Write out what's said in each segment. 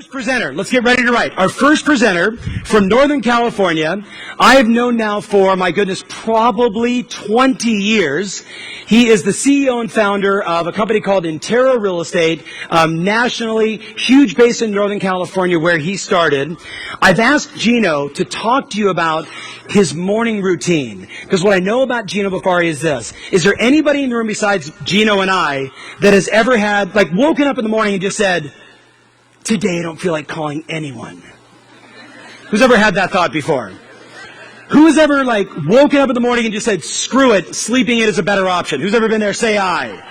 Presenter, let's get ready to write. Our first presenter from Northern California, I've known now for, my goodness, probably 20 years. He is the CEO and founder of a company called Intero Real Estate, nationally, huge base in Northern California where he started. I've asked Gino to talk to you about his morning routine, because what I know about Gino Blefari is this. Is there anybody in the room besides Gino and I that has ever had, like, woken up in the morning and just said, today I don't feel like calling anyone? Who's ever had that thought before? Who has ever, like, woken up in the morning and just said, screw it, sleeping in is a better option? Who's ever been there? Say aye.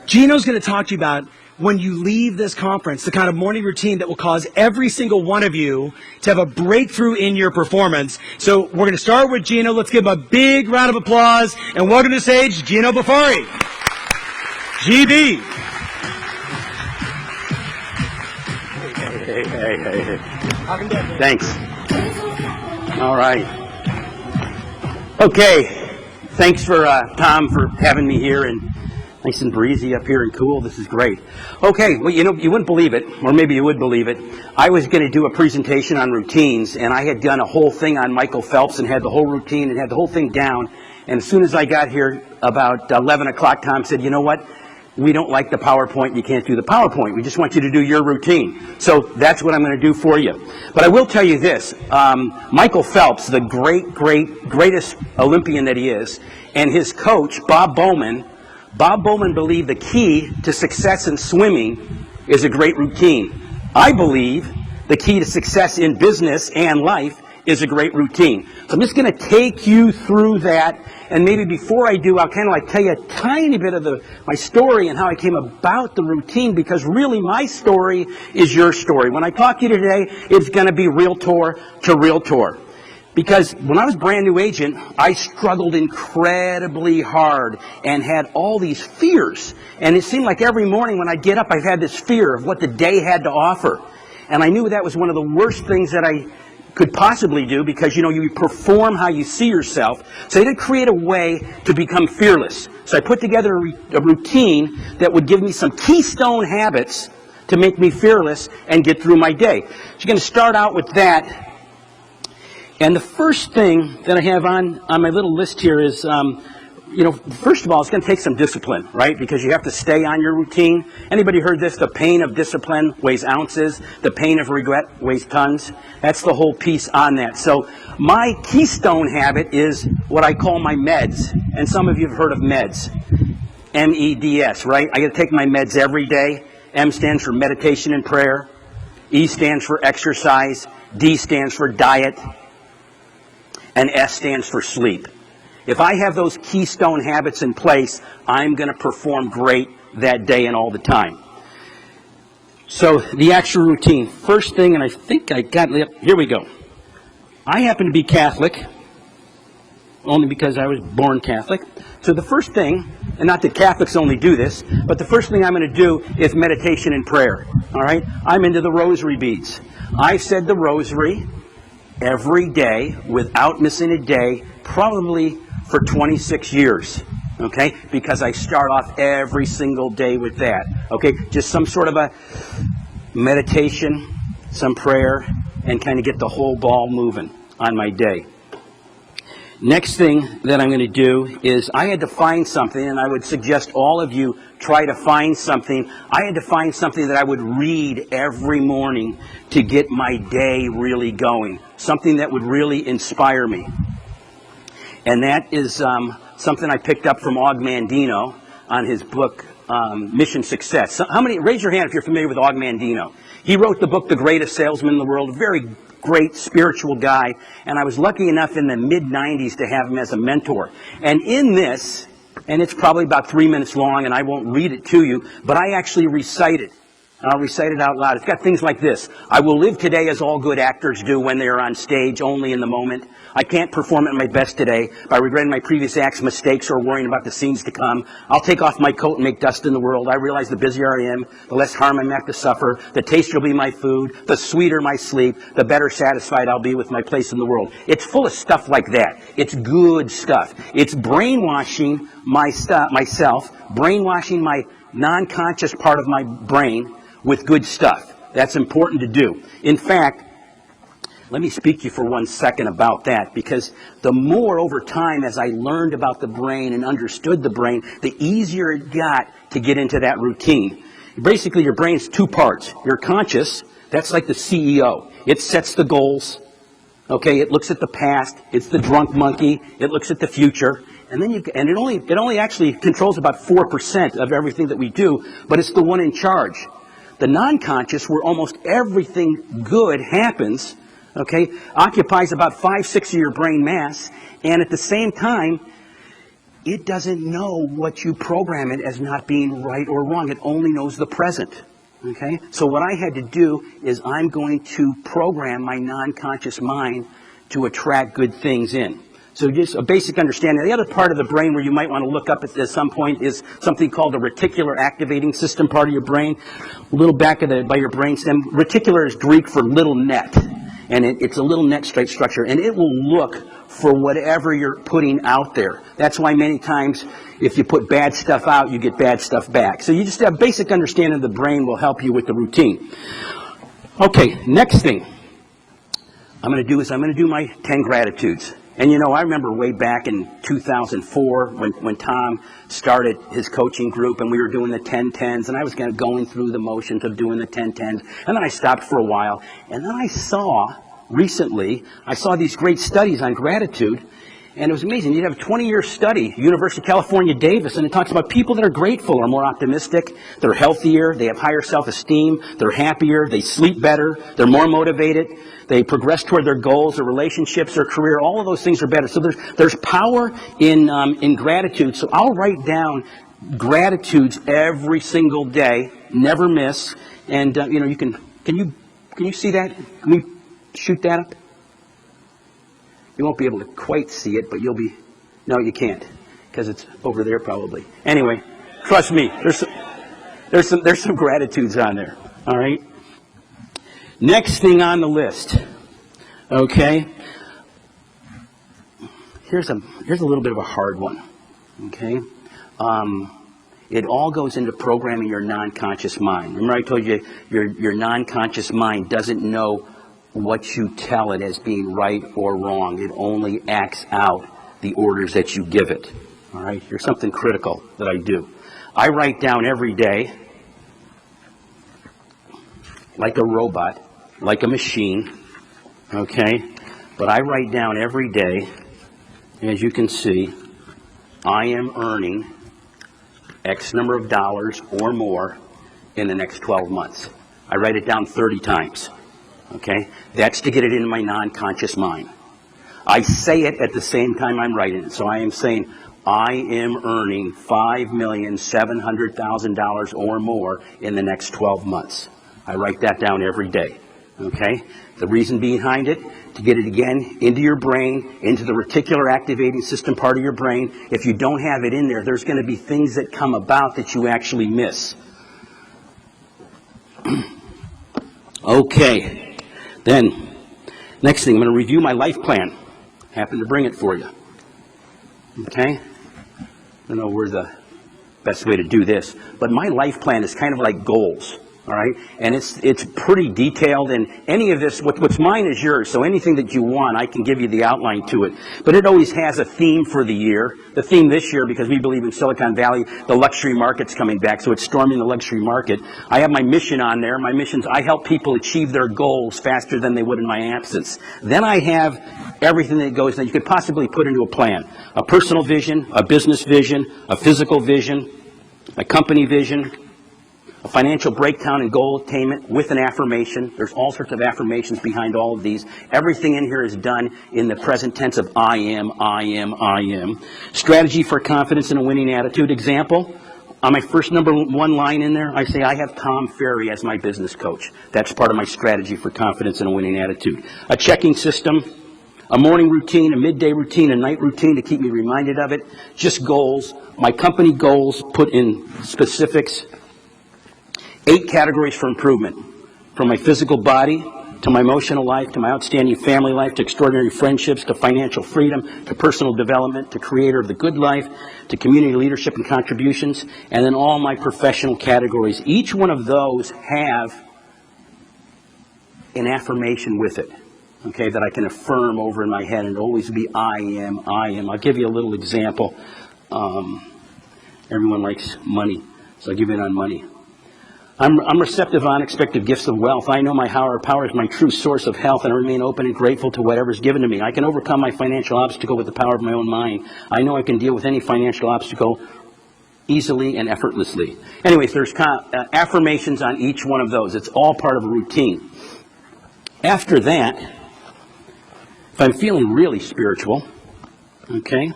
Gino's going to talk to you about when you leave this conference, the kind of morning routine that will cause every single one of you to have a breakthrough in your performance. So we're going to start with Gino. Let's give him a big round of applause. And welcome to the stage, Gino Blefari. GB. Hey. Thanks. All right. Okay. Thanks for Tom for having me here, and nice and breezy up here and cool. This is great. Okay. Well, you know, you wouldn't believe it, or maybe you would believe it. I was going to do a presentation on routines, and I had done a whole thing on Michael Phelps and had the whole routine and had the whole thing down. And as soon as I got here, about 11 o'clock, Tom said, you know what? We don't like the PowerPoint. You can't do the PowerPoint. We just want you to do your routine. So that's what I'm going to do for you. But I will tell you this. Michael Phelps, the greatest Olympian that he is, and his coach, Bob Bowman believed the key to success in swimming is a great routine. I believe the key to success in business and life is a great routine. So I'm just going to take you through that, and maybe before I do, I'll kind of like tell you a tiny bit of my story and how I came about the routine, because really my story is your story. When I talk to you today, it's going to be realtor to realtor. Because when I was a brand new agent, I struggled incredibly hard and had all these fears. And it seemed like every morning when I'd get up, I've had this fear of what the day had to offer. And I knew that was one of the worst things that I could possibly do, because, you know, you perform how you see yourself. So I had to create a way to become fearless. So I put together a routine that would give me some keystone habits to make me fearless and get through my day. So you're going to start out with that. And the first thing that I have on my little list here is, you know, first of all, it's going to take some discipline, right? Because you have to stay on your routine. Anybody heard this? The pain of discipline weighs ounces. The pain of regret weighs tons. That's the whole piece on that. So my keystone habit is what I call my meds. And some of you have heard of meds. M-E-D-S, right? I got to take my meds every day. M stands for meditation and prayer. E stands for exercise. D stands for diet. And S stands for sleep. If I have those keystone habits in place, I'm going to perform great that day and all the time. So the actual routine. First thing, and I think I got it. Here we go. I happen to be Catholic, only because I was born Catholic. So the first thing, and not that Catholics only do this, but the first thing I'm going to do is meditation and prayer. All right? I'm into the rosary beads. I've said the rosary every day without missing a day, probably for 26 years, okay? Because I start off every single day with that, okay? Just some sort of a meditation, some prayer, and kind of get the whole ball moving on my day. Next thing that I'm going to do is I had to find something, and I would suggest all of you try to find something. I had to find something that I would read every morning to get my day really going, something that would really inspire me. And that is something I picked up from Og Mandino on his book, Mission Success. So how many, raise your hand if you're familiar with Og Mandino. He wrote the book, The Greatest Salesman in the World, a very great spiritual guy, and I was lucky enough in the mid-90s to have him as a mentor. And in this, and it's probably about 3 minutes long, and I won't read it to you, but I actually recite it. I'll recite it out loud. It's got things like this. I will live today as all good actors do when they are on stage, only in the moment. I can't perform at my best today by regretting my previous acts, mistakes, or worrying about the scenes to come. I'll take off my coat and make dust in the world. I realize the busier I am, the less harm I'm apt to suffer. The tastier will be my food. The sweeter my sleep. The better satisfied I'll be with my place in the world. It's full of stuff like that. It's good stuff. It's brainwashing myself, brainwashing my non-conscious part of my brain with good stuff. That's important to do. In fact, let me speak to you for 1 second about that, because the more over time as I learned about the brain and understood the brain, the easier it got to get into that routine. Basically, your brain's two parts. Your conscious, that's like the CEO. It sets the goals. Okay, it looks at the past. It's the drunk monkey. It looks at the future. And then it only actually controls about 4% of everything that we do, but it's the one in charge. The non-conscious, where almost everything good happens, okay, occupies about 5-6 of your brain mass, and at the same time, it doesn't know what you program it as not being right or wrong. It only knows the present. Okay? So what I had to do is I'm going to program my non-conscious mind to attract good things in. So just a basic understanding. The other part of the brain where you might want to look up at some point is something called the reticular activating system part of your brain. A little back by your brainstem. Reticular is Greek for little net. And it's a little net structure. And it will look for whatever you're putting out there. That's why many times if you put bad stuff out, you get bad stuff back. So you just have basic understanding of the brain will help you with the routine. Okay, next thing I'm going to do is I'm going to do my 10 gratitudes. And you know, I remember way back in 2004 when Tom started his coaching group and we were doing the 10-10s, and I was kind of going through the motions of doing the 10-10s. And then I stopped for a while, and then I saw these great studies on gratitude, and it was amazing. You'd have a 20-year study, University of California, Davis, and it talks about people that are grateful are more optimistic, they're healthier, they have higher self-esteem, they're happier, they sleep better, they're more motivated, they progress toward their goals, their relationships, their career, all of those things are better. So there's power in gratitude. So I'll write down gratitudes every single day, never miss, and you can you see that? Can we shoot that up? You won't be able to quite see it, but no, you can't, because it's over there probably. Anyway, trust me, there's some gratitudes on there. All right. Next thing on the list, okay. Here's a little bit of a hard one. Okay. It all goes into programming your non-conscious mind. Remember I told you your non-conscious mind doesn't know what you tell it as being right or wrong. It only acts out the orders that you give it. All right? Here's something critical that I do. I write down every day, like a robot, like a machine, okay? But I write down every day, as you can see, I am earning X number of dollars or more in the next 12 months. I write it down 30 times. Okay? That's to get it into my non-conscious mind. I say it at the same time I'm writing it. So I am saying, I am earning $5,700,000 or more in the next 12 months. I write that down every day. Okay? The reason behind it, to get it again into your brain, into the reticular activating system part of your brain. If you don't have it in there, there's going to be things that come about that you actually miss. Okay. Then, next thing, I'm going to review my life plan. Happen to bring it for you. Okay? I don't know where the best way to do this, but my life plan is kind of like goals. All right? And it's pretty detailed, and any of this, what's mine is yours, so anything that you want, I can give you the outline to it. But it always has a theme for the year. The theme this year, because we believe in Silicon Valley, the luxury market's coming back, so it's storming the luxury market. I have my mission on there. My mission's I help people achieve their goals faster than they would in my absence. Then I have everything that goes that you could possibly put into a plan. A personal vision, a business vision, a physical vision, a company vision, a financial breakdown and goal attainment with an affirmation. There's all sorts of affirmations behind all of these. Everything in here is done in the present tense of I am, I am, I am. Strategy for confidence and a winning attitude. Example, on my first number one line in there, I say I have Tom Ferry as my business coach. That's part of my strategy for confidence and a winning attitude. A checking system, a morning routine, a midday routine, a night routine to keep me reminded of it. Just goals. My company goals put in specifics. 8 categories for improvement, from my physical body to my emotional life, to my outstanding family life, to extraordinary friendships, to financial freedom, to personal development, to creator of the good life, to community leadership and contributions, and then all my professional categories. Each one of those have an affirmation with it, okay, that I can affirm over in my head and always be I am, I am. I'll give you a little example. Everyone likes money, so I'll give you it on money. I'm receptive of unexpected gifts of wealth. I know my higher power is my true source of health, and I remain open and grateful to whatever is given to me. I can overcome my financial obstacle with the power of my own mind. I know I can deal with any financial obstacle easily and effortlessly. Anyways, there's affirmations on each one of those. It's all part of a routine. After that, if I'm feeling really spiritual, okay,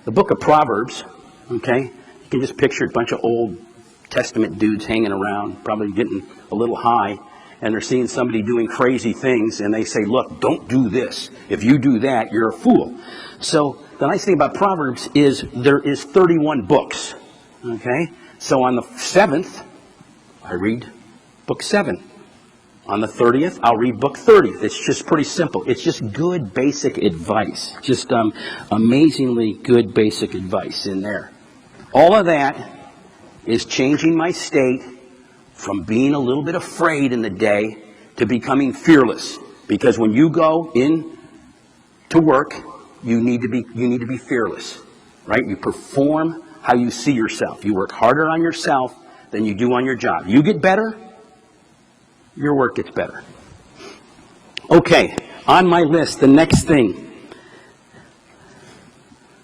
the book of Proverbs, okay, you can just picture a bunch of Old Testament dudes hanging around, probably getting a little high, and they're seeing somebody doing crazy things, and they say, look, don't do this. If you do that, you're a fool. So the nice thing about Proverbs is there is 31 books, okay? So on the 7th, I read book 7. On the 30th, I'll read book 30. It's just pretty simple. It's just good basic advice. Just amazingly good basic advice in there. All of that is changing my state from being a little bit afraid in the day to becoming fearless. Because when you go in to work, you need to be fearless, right? You perform how you see yourself. You work harder on yourself than you do on your job. You get better, your work gets better. Okay, on my list, the next thing,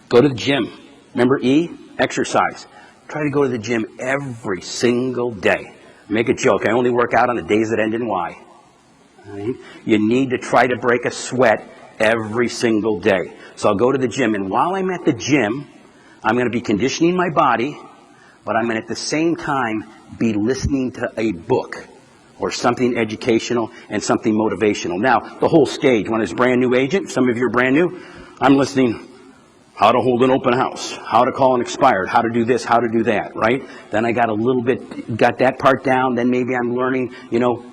go to the gym. Remember E? Exercise. Try to go to the gym every single day. Make a joke. I only work out on the days that end in Y. Right? You need to try to break a sweat every single day. So I'll go to the gym, and while I'm at the gym, I'm going to be conditioning my body, but I'm going to at the same time be listening to a book or something educational and something motivational. Now, the whole stage, when I was a brand new agent, some of you are brand new, I'm listening how to hold an open house, how to call an expired, how to do this, how to do that, right? Then I got got that part down. Then maybe I'm learning,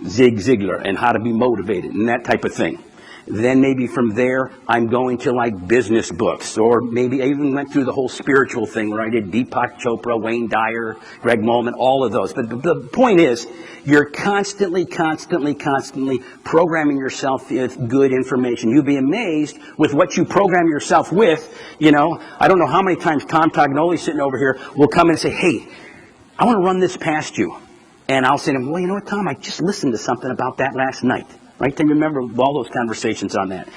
Zig Ziglar and how to be motivated and that type of thing. Then maybe from there, I'm going to like business books, or maybe I even went through the whole spiritual thing where I did Deepak Chopra, Wayne Dyer, Greg Molman, all of those. But the point is, you're constantly programming yourself with good information. You'll be amazed with what you program yourself with. I don't know how many times Tom Tognoli sitting over here will come and say, hey, I want to run this past you. And I'll say to him, well, you know what, Tom, I just listened to something about that last night. Right? Then you remember all those conversations on that.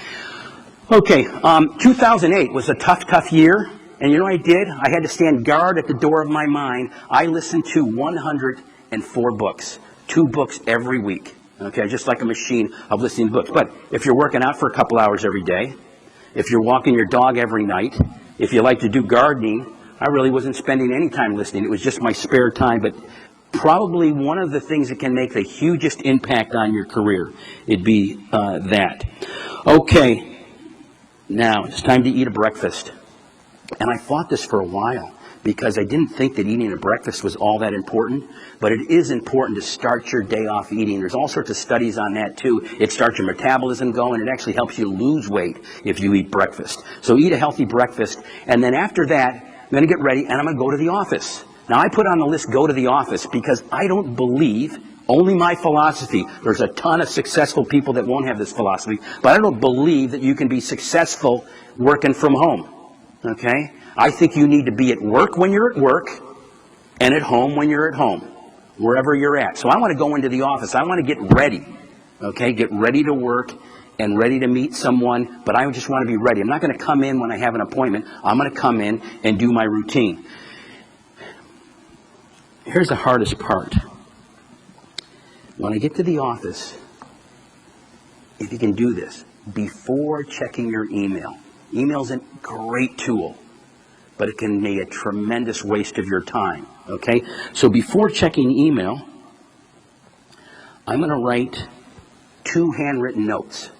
Okay, 2008 was a tough year. And you know what I did? I had to stand guard at the door of my mind. I listened to 104 books, 2 books every week. Okay, just like a machine of listening to books. But if you're working out for a couple hours every day, if you're walking your dog every night, if you like to do gardening, I really wasn't spending any time listening. It was just my spare time. But probably one of the things that can make the hugest impact on your career, it'd be that. Okay, now it's time to eat a breakfast. And I fought this for a while because I didn't think that eating a breakfast was all that important, but it is important to start your day off eating. There's all sorts of studies on that too. It starts your metabolism going. It actually helps you lose weight if you eat breakfast. So eat a healthy breakfast, and then after that, I'm going to get ready and I'm going to go to the office. Now, I put on the list, go to the office, because I don't believe, only my philosophy, there's a ton of successful people that won't have this philosophy, but I don't believe that you can be successful working from home, okay? I think you need to be at work when you're at work and at home when you're at home, wherever you're at. So I want to go into the office. I want to get ready, okay? Get ready to work and ready to meet someone, but I just want to be ready. I'm not going to come in when I have an appointment. I'm going to come in and do my routine. Here's the hardest part. When I get to the office, if you can do this, before checking your email. Email's a great tool, but it can be a tremendous waste of your time, okay? So before checking email, I'm going to write 2 handwritten notes.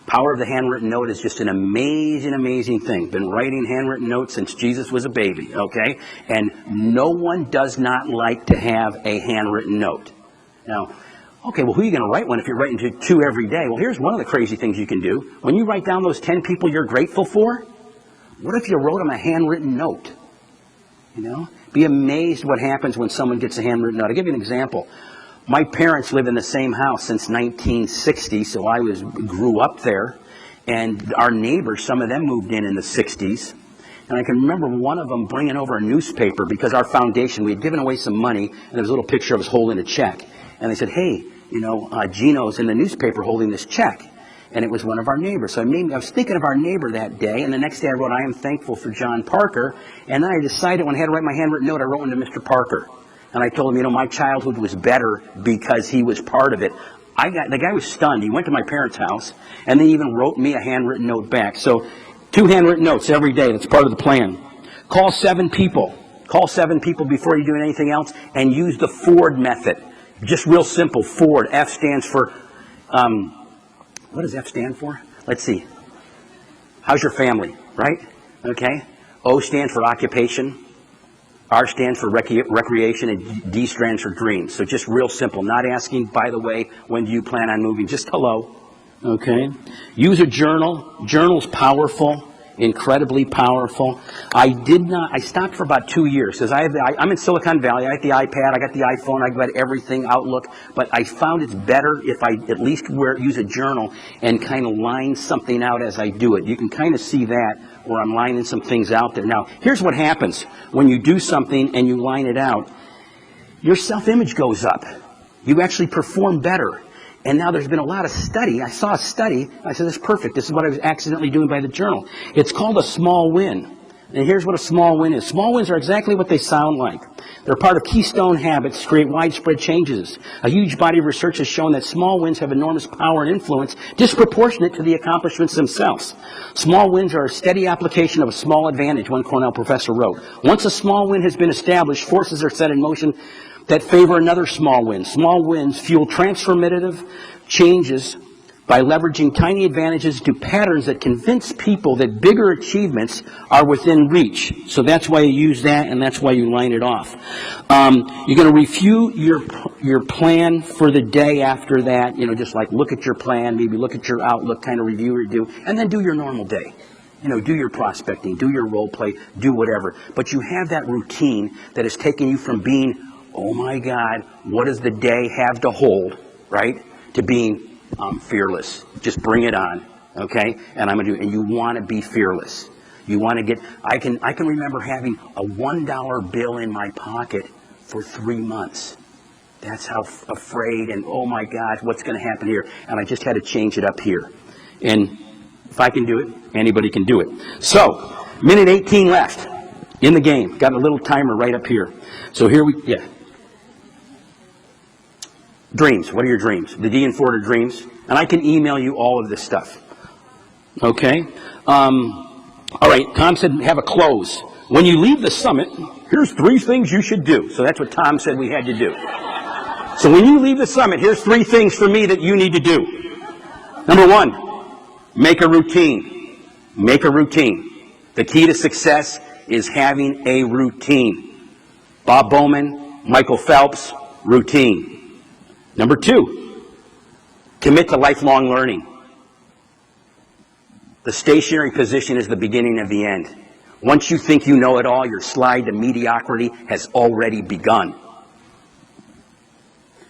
Power of the handwritten note is just an amazing thing. Been writing handwritten notes since Jesus was a baby, okay? And no one does not like to have a handwritten note. Now, okay, well, who are you going to write one if you're writing to 2 every day? Well, here's one of the crazy things you can do. When you write down those 10 people you're grateful for, what if you wrote them a handwritten note? Be amazed what happens when someone gets a handwritten note. I'll give you an example. My parents live in the same house since 1960, so I grew up there. And our neighbors, some of them moved in the 60s. And I can remember one of them bringing over a newspaper because our foundation, we had given away some money, and there was a little picture of us holding a check. And they said, hey, Gino's in the newspaper holding this check. And it was one of our neighbors. So I was thinking of our neighbor that day, and the next day I wrote, I am thankful for John Parker. And then I decided when I had to write my handwritten note, I wrote into Mr. Parker. And I told him, my childhood was better because he was part of it. The guy was stunned. He went to my parents' house, and they even wrote me a handwritten note back. So 2 handwritten notes every day. That's part of the plan. Call 7 people. Call 7 people before you do anything else, and use the Ford method. Just real simple. Ford. F stands for, what does F stand for? Let's see. How's your family, right? Okay. O stands for occupation. R stands for recreation, and D stands for dreams. So just real simple. Not asking, by the way, when do you plan on moving? Just hello. Okay. Use a journal. Journal's powerful. Incredibly powerful. I stopped for about 2 years because I'm in Silicon Valley. I got the iPad, I got the iPhone, I got everything, Outlook. But I found it's better if I at least use a journal and kind of line something out as I do it. You can kind of see that where I'm lining some things out there. Now, here's what happens when you do something and you line it out. Your self-image goes up. You actually perform better. And now there's been a lot of study. I saw a study. I said, this is perfect. This is what I was accidentally doing by the journal. It's called a small win. And here's what a small win is. Small wins are exactly what they sound like. They're part of keystone habits to create widespread changes. A huge body of research has shown that small wins have enormous power and influence disproportionate to the accomplishments themselves. Small wins are a steady application of a small advantage, one Cornell professor wrote. Once a small win has been established, forces are set in motion that favor another small win. Small wins fuel transformative changes by leveraging tiny advantages to patterns that convince people that bigger achievements are within reach. So that's why you use that, and that's why you line it off. You're going to review your plan for the day after that. Just like look at your plan, maybe look at your Outlook, kind of review, and then do your normal day. Do your prospecting, do your role play, do whatever. But you have that routine that is taking you from being, oh my God, what does the day have to hold, right? To being, I'm fearless. Just bring it on, okay? And I'm gonna do it. And you want to be fearless. You want to get. I can remember having a $1 bill in my pocket for 3 months. That's how afraid and oh my God, what's going to happen here? And I just had to change it up here. And if I can do it, anybody can do it. So, minute 18 left in the game. Got a little timer right up here. So here yeah. Dreams. What are your dreams? The D and Ford are dreams. And I can email you all of this stuff. Okay? All right. Tom said have a close. When you leave the summit, here's 3 things you should do. So that's what Tom said we had to do. So when you leave the summit, here's 3 things for me that you need to do. Number 1, make a routine. Make a routine. The key to success is having a routine. Bob Bowman, Michael Phelps, routine. Number 2, commit to lifelong learning. The stationary position is the beginning of the end. Once you think you know it all, your slide to mediocrity has already begun.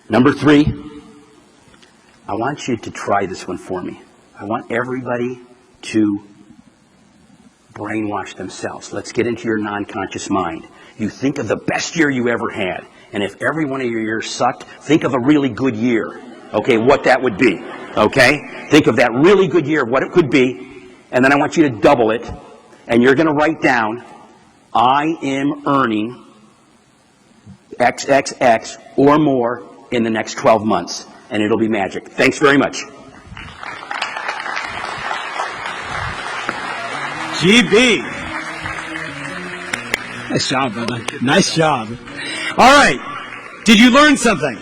Number 3, I want you to try this one for me. I want everybody to brainwash themselves. Let's get into your non-conscious mind. You think of the best year you ever had. And if every one of your years sucked, think of a really good year. Okay, what that would be. Okay? Think of that really good year, what it could be. And then I want you to double it. And you're going to write down, I am earning XXX or more in the next 12 months. And it'll be magic. Thanks very much. GB. Nice job, brother. Nice job. All right. Did you learn something?